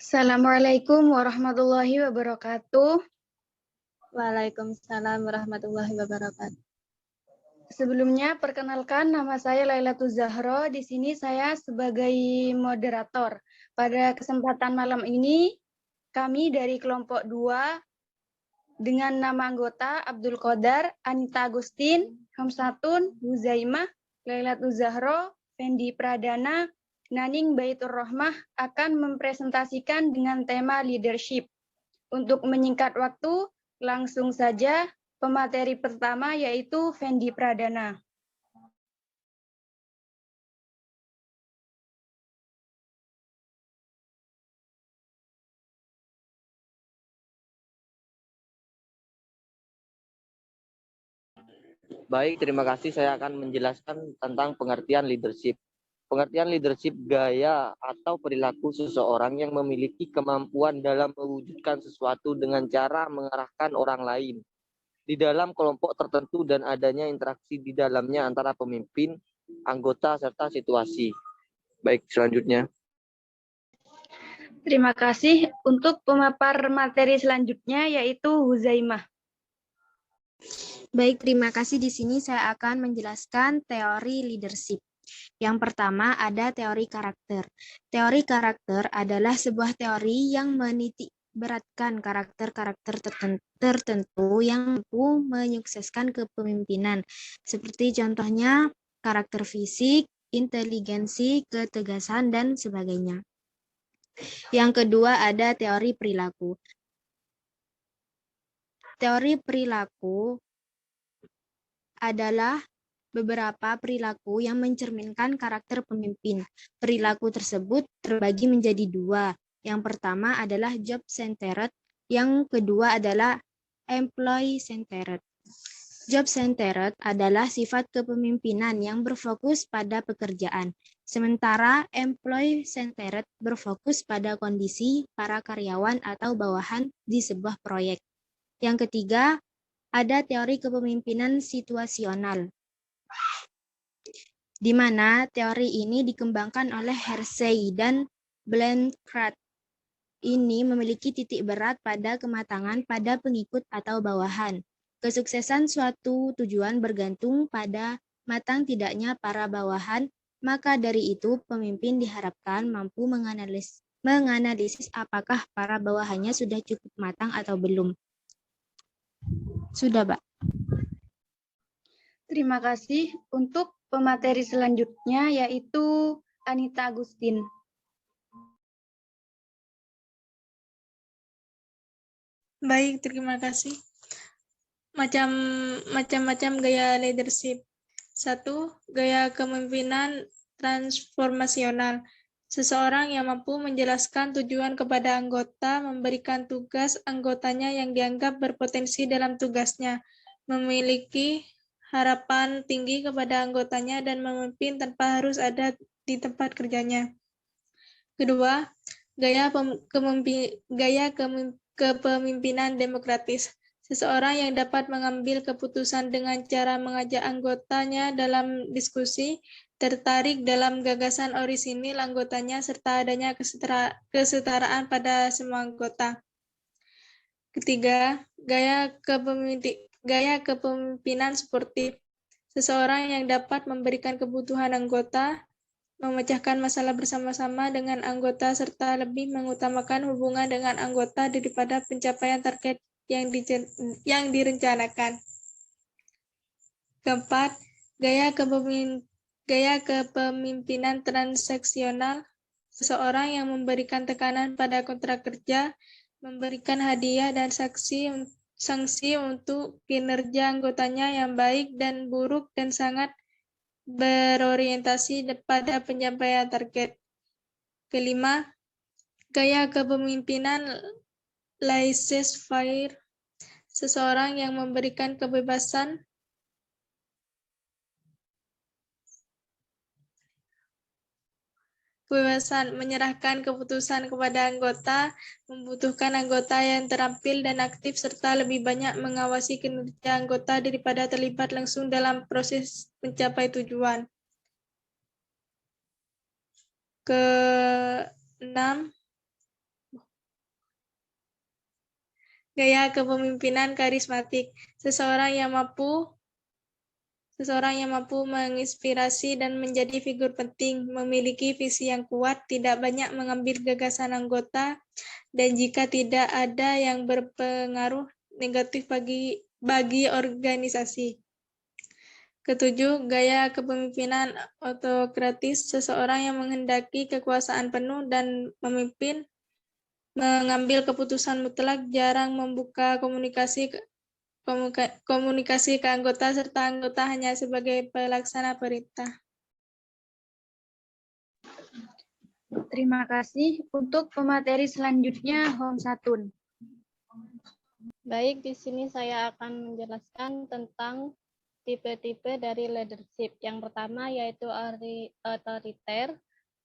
Assalamualaikum warahmatullahi wabarakatuh. Waalaikumsalam warahmatullahi wabarakatuh. Sebelumnya, perkenalkan nama saya Lailatul Zahro. Di sini saya sebagai moderator. Pada kesempatan malam ini, kami dari kelompok 2 dengan nama anggota Abdul Qadar, Anita Agustin, Hamsatun, Huzaimah, Lailatul Zahro, Fendi Pradana, Naning Baitur Rohmah akan mempresentasikan dengan tema leadership. Untuk menyingkat waktu, langsung saja pemateri pertama yaitu Fendi Pradana. Baik, terima kasih. Saya akan menjelaskan tentang pengertian leadership. Pengertian leadership gaya atau perilaku seseorang yang memiliki kemampuan dalam mewujudkan sesuatu dengan cara mengarahkan orang lain di dalam kelompok tertentu dan adanya interaksi di dalamnya antara pemimpin, anggota, serta situasi. Baik, selanjutnya. Terima kasih. Untuk pemapar materi selanjutnya yaitu Huzaimah. Baik, terima kasih. Di sini saya akan menjelaskan teori leadership. Yang pertama ada teori karakter. Teori karakter adalah sebuah teori yang menitik beratkan karakter-karakter tertentu yang mampu menyukseskan kepemimpinan. Seperti contohnya karakter fisik, inteligensi, ketegasan, dan sebagainya. Yang kedua ada teori perilaku. Teori perilaku adalah beberapa perilaku yang mencerminkan karakter pemimpin. Perilaku tersebut terbagi menjadi dua. Yang pertama adalah job-centered, yang kedua adalah employee-centered. Job-centered adalah sifat kepemimpinan yang berfokus pada pekerjaan, sementara employee-centered berfokus pada kondisi para karyawan atau bawahan di sebuah proyek. Yang ketiga, ada teori kepemimpinan situasional, di mana teori ini dikembangkan oleh Hersey dan Blanchard. Ini memiliki titik berat pada kematangan pada pengikut atau bawahan. Kesuksesan suatu tujuan bergantung pada matang tidaknya para bawahan, maka dari itu pemimpin diharapkan mampu menganalisis apakah para bawahannya sudah cukup matang atau belum. Sudah, Pak. Terima kasih. Untuk pemateri selanjutnya yaitu Anita Agustin. Baik, terima kasih. Macam-macam gaya leadership. 1. Gaya kepemimpinan transformasional. Seseorang yang mampu menjelaskan tujuan kepada anggota, memberikan tugas anggotanya yang dianggap berpotensi dalam tugasnya, memiliki harapan tinggi kepada anggotanya, dan memimpin tanpa harus ada di tempat kerjanya. Kedua, gaya kepemimpinan demokratis. Seseorang yang dapat mengambil keputusan dengan cara mengajak anggotanya dalam diskusi, tertarik dalam gagasan orisinil anggotanya, serta adanya kesetaraan pada semua anggota. Ketiga, gaya kepemimpinan sportif. Seseorang yang dapat memberikan kebutuhan anggota, memecahkan masalah bersama-sama dengan anggota, serta lebih mengutamakan hubungan dengan anggota daripada pencapaian target yang direncanakan. Keempat, gaya kepemimpinan transaksional. Seseorang yang memberikan tekanan pada kontrak kerja, memberikan hadiah dan sanksi untuk kinerja anggotanya yang baik dan buruk, dan sangat berorientasi pada pencapaian target. Kelima, gaya kepemimpinan laissez-faire. Seseorang yang memberikan kebebasan menyerahkan keputusan kepada anggota, membutuhkan anggota yang terampil dan aktif, serta lebih banyak mengawasi kinerja anggota daripada terlibat langsung dalam proses mencapai tujuan. Keenam, Gaya kepemimpinan karismatik. Seseorang yang mampu menginspirasi dan menjadi figur penting, memiliki visi yang kuat, tidak banyak mengambil gagasan anggota, dan jika tidak ada yang berpengaruh negatif bagi organisasi. Ketujuh, gaya kepemimpinan autokratis. Seseorang yang menghendaki kekuasaan penuh dan memimpin, mengambil keputusan mutlak, jarang membuka komunikasi ke anggota, serta anggota hanya sebagai pelaksana perintah. Terima kasih. Untuk pemateri selanjutnya, Hong Satun. Baik, di sini saya akan menjelaskan tentang tipe-tipe dari leadership. Yang pertama yaitu otoriter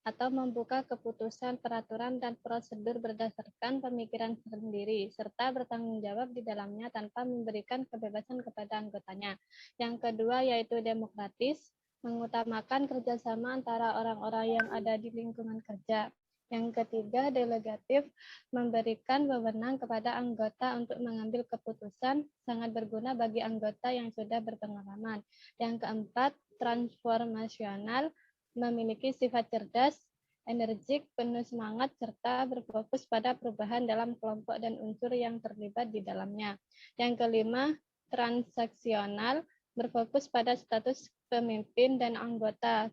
atau membuka keputusan, peraturan, dan prosedur berdasarkan pemikiran sendiri, serta bertanggung jawab di dalamnya tanpa memberikan kebebasan kepada anggotanya. Yang kedua yaitu demokratis, mengutamakan kerjasama antara orang-orang yang ada di lingkungan kerja. Yang ketiga, delegatif, memberikan wewenang kepada anggota untuk mengambil keputusan, sangat berguna bagi anggota yang sudah berpengalaman. Yang keempat, transformasional, memiliki sifat cerdas, energik, penuh semangat, serta berfokus pada perubahan dalam kelompok dan unsur yang terlibat di dalamnya. Yang kelima, transaksional, berfokus pada status pemimpin dan anggota.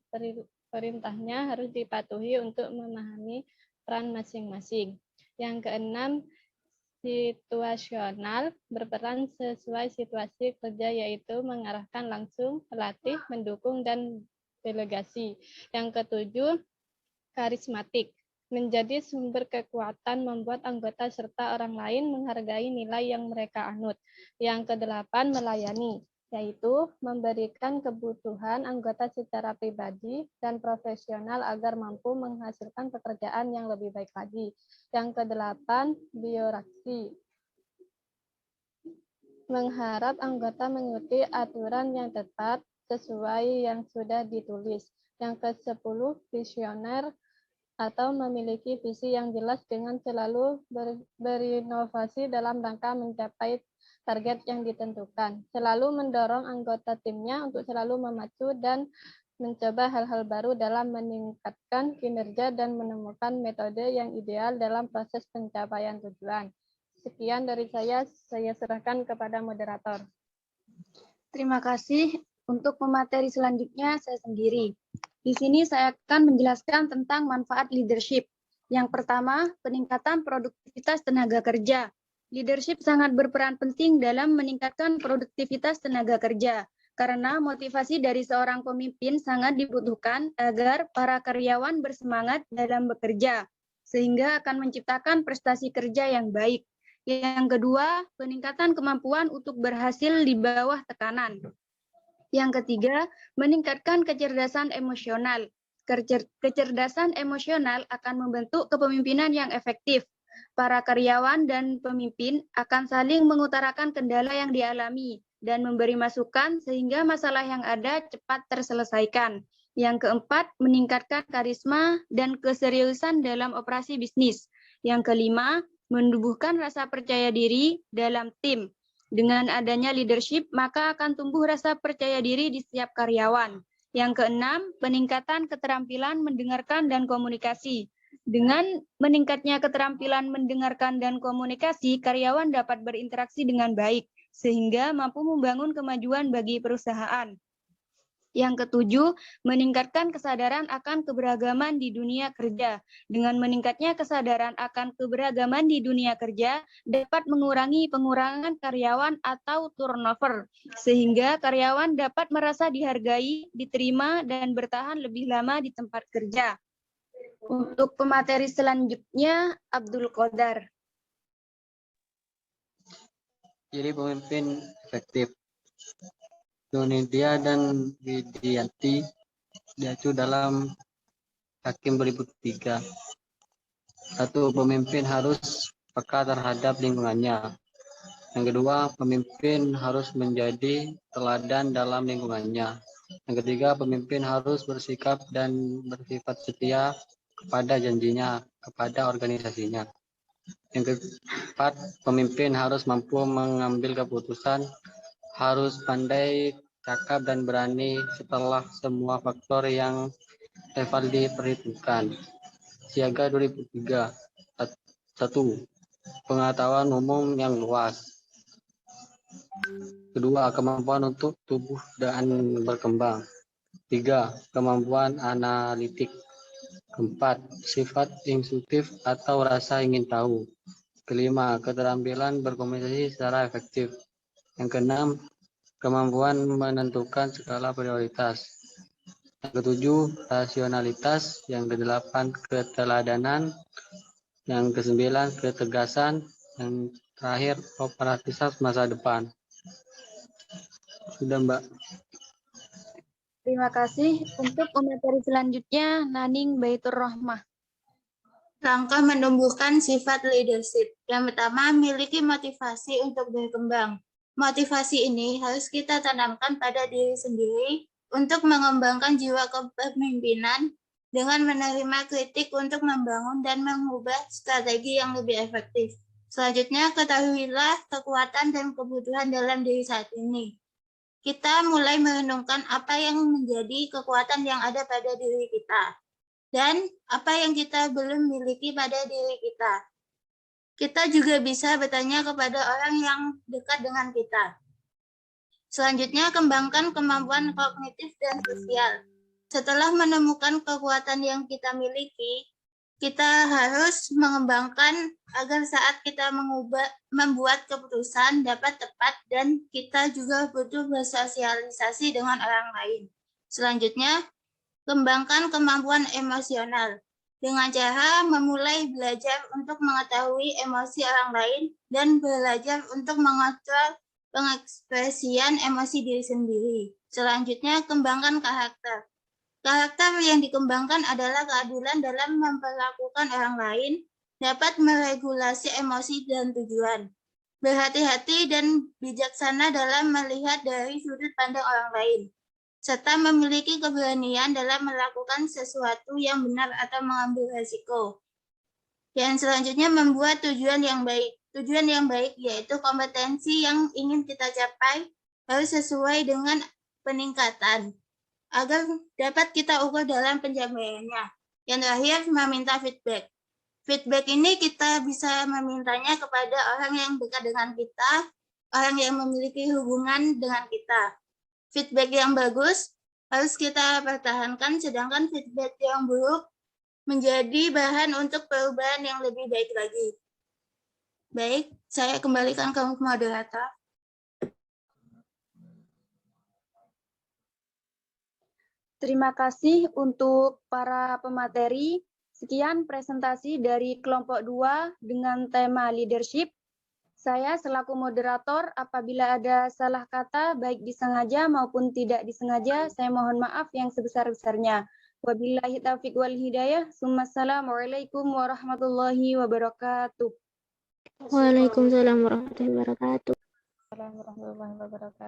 Perintahnya harus dipatuhi untuk memahami peran masing-masing. Yang keenam, situasional, berperan sesuai situasi kerja, yaitu mengarahkan langsung, melatih, mendukung, dan delegasi. Yang ketujuh, karismatik, menjadi sumber kekuatan, membuat anggota serta orang lain menghargai nilai yang mereka anut. Yang kedelapan, melayani, yaitu memberikan kebutuhan anggota secara pribadi dan profesional agar mampu menghasilkan pekerjaan yang lebih baik lagi. Yang kedelapan, birokrasi, mengharap anggota mengikuti aturan yang tepat sesuai yang sudah ditulis. Yang ke-10, visioner, atau memiliki visi yang jelas dengan selalu berinovasi dalam rangka mencapai target yang ditentukan. Selalu mendorong anggota timnya untuk selalu memacu dan mencoba hal-hal baru dalam meningkatkan kinerja dan menemukan metode yang ideal dalam proses pencapaian tujuan. Sekian dari saya serahkan kepada moderator. Terima kasih. Untuk pemateri selanjutnya, saya sendiri. Di sini saya akan menjelaskan tentang manfaat leadership. Yang pertama, peningkatan produktivitas tenaga kerja. Leadership sangat berperan penting dalam meningkatkan produktivitas tenaga kerja, karena motivasi dari seorang pemimpin sangat dibutuhkan agar para karyawan bersemangat dalam bekerja, sehingga akan menciptakan prestasi kerja yang baik. Yang kedua, peningkatan kemampuan untuk berhasil di bawah tekanan. Yang ketiga, meningkatkan kecerdasan emosional. Kecerdasan emosional akan membentuk kepemimpinan yang efektif. Para karyawan dan pemimpin akan saling mengutarakan kendala yang dialami dan memberi masukan sehingga masalah yang ada cepat terselesaikan. Yang keempat, meningkatkan karisma dan keseriusan dalam operasi bisnis. Yang kelima, menumbuhkan rasa percaya diri dalam tim. Dengan adanya leadership, maka akan tumbuh rasa percaya diri di setiap karyawan. Yang keenam, peningkatan keterampilan mendengarkan dan komunikasi. Dengan meningkatnya keterampilan mendengarkan dan komunikasi, karyawan dapat berinteraksi dengan baik, sehingga mampu membangun kemajuan bagi perusahaan. Yang ketujuh, meningkatkan kesadaran akan keberagaman di dunia kerja. Dengan meningkatnya kesadaran akan keberagaman di dunia kerja, dapat mengurangi pengurangan karyawan atau turnover, sehingga karyawan dapat merasa dihargai, diterima, dan bertahan lebih lama di tempat kerja. Untuk pemateri selanjutnya, Abdul Qadar. Jadi pemimpin efektif. Nunidia dan Widianti diacu dalam Hakim 2003. Satu, pemimpin harus peka terhadap lingkungannya. Yang kedua, pemimpin harus menjadi teladan dalam lingkungannya. Yang ketiga, pemimpin harus bersikap dan bersifat setia kepada janjinya, kepada organisasinya. Yang keempat, pemimpin harus mampu mengambil keputusan, harus pandai cakap dan berani setelah semua faktor yang level diperhitungkan. Siaga 2003. 1. Pengetahuan umum yang luas. Kedua, kemampuan untuk tumbuh dan berkembang. 3. Kemampuan analitik. 4. Sifat intuitif atau rasa ingin tahu. Kelima, keterampilan berkomunikasi secara efektif. Yang keenam, kemampuan menentukan skala prioritas. Yang ketujuh, rasionalitas. Yang kedelapan, keteladanan. Yang kesembilan, ketegasan. Yang terakhir, operativitas masa depan. Sudah, Mbak. Terima kasih. Untuk pemateri selanjutnya, Naning Baitur Rohmah. Langkah menumbuhkan sifat leadership. Yang pertama, miliki motivasi untuk berkembang. Motivasi ini harus kita tanamkan pada diri sendiri untuk mengembangkan jiwa kepemimpinan dengan menerima kritik untuk membangun dan mengubah strategi yang lebih efektif. Selanjutnya, ketahuilah kekuatan dan kebutuhan dalam diri saat ini. Kita mulai merenungkan apa yang menjadi kekuatan yang ada pada diri kita dan apa yang kita belum miliki pada diri kita. Kita juga bisa bertanya kepada orang yang dekat dengan kita. Selanjutnya, kembangkan kemampuan kognitif dan sosial. Setelah menemukan kekuatan yang kita miliki, kita harus mengembangkan agar saat kita membuat keputusan dapat tepat dan kita juga butuh bersosialisasi dengan orang lain. Selanjutnya, kembangkan kemampuan emosional dengan cara memulai belajar untuk mengetahui emosi orang lain dan belajar untuk mengontrol pengekspresian emosi diri sendiri. Selanjutnya, kembangkan karakter. Karakter yang dikembangkan adalah keadilan dalam memperlakukan orang lain, dapat meregulasi emosi dan tujuan. Berhati-hati dan bijaksana dalam melihat dari sudut pandang orang lain, serta memiliki keberanian dalam melakukan sesuatu yang benar atau mengambil risiko. Yang selanjutnya, membuat tujuan yang baik. Tujuan yang baik yaitu kompetensi yang ingin kita capai harus sesuai dengan peningkatan agar dapat kita ukur dalam pencapaiannya. Yang terakhir, meminta feedback. Feedback ini kita bisa memintanya kepada orang yang dekat dengan kita, orang yang memiliki hubungan dengan kita. Feedback yang bagus harus kita pertahankan, sedangkan feedback yang buruk menjadi bahan untuk perubahan yang lebih baik lagi. Baik, saya kembalikan ke moderator. Terima kasih untuk para pemateri. Sekian presentasi dari kelompok 2 dengan tema leadership. Saya selaku moderator, apabila ada salah kata, baik disengaja maupun tidak disengaja, saya mohon maaf yang sebesar-besarnya. Wabillahi taufiq wal hidayah. Assalamualaikum warahmatullahi wabarakatuh. Waalaikumsalam warahmatullahi wabarakatuh. Warahmatullahi wabarakatuh.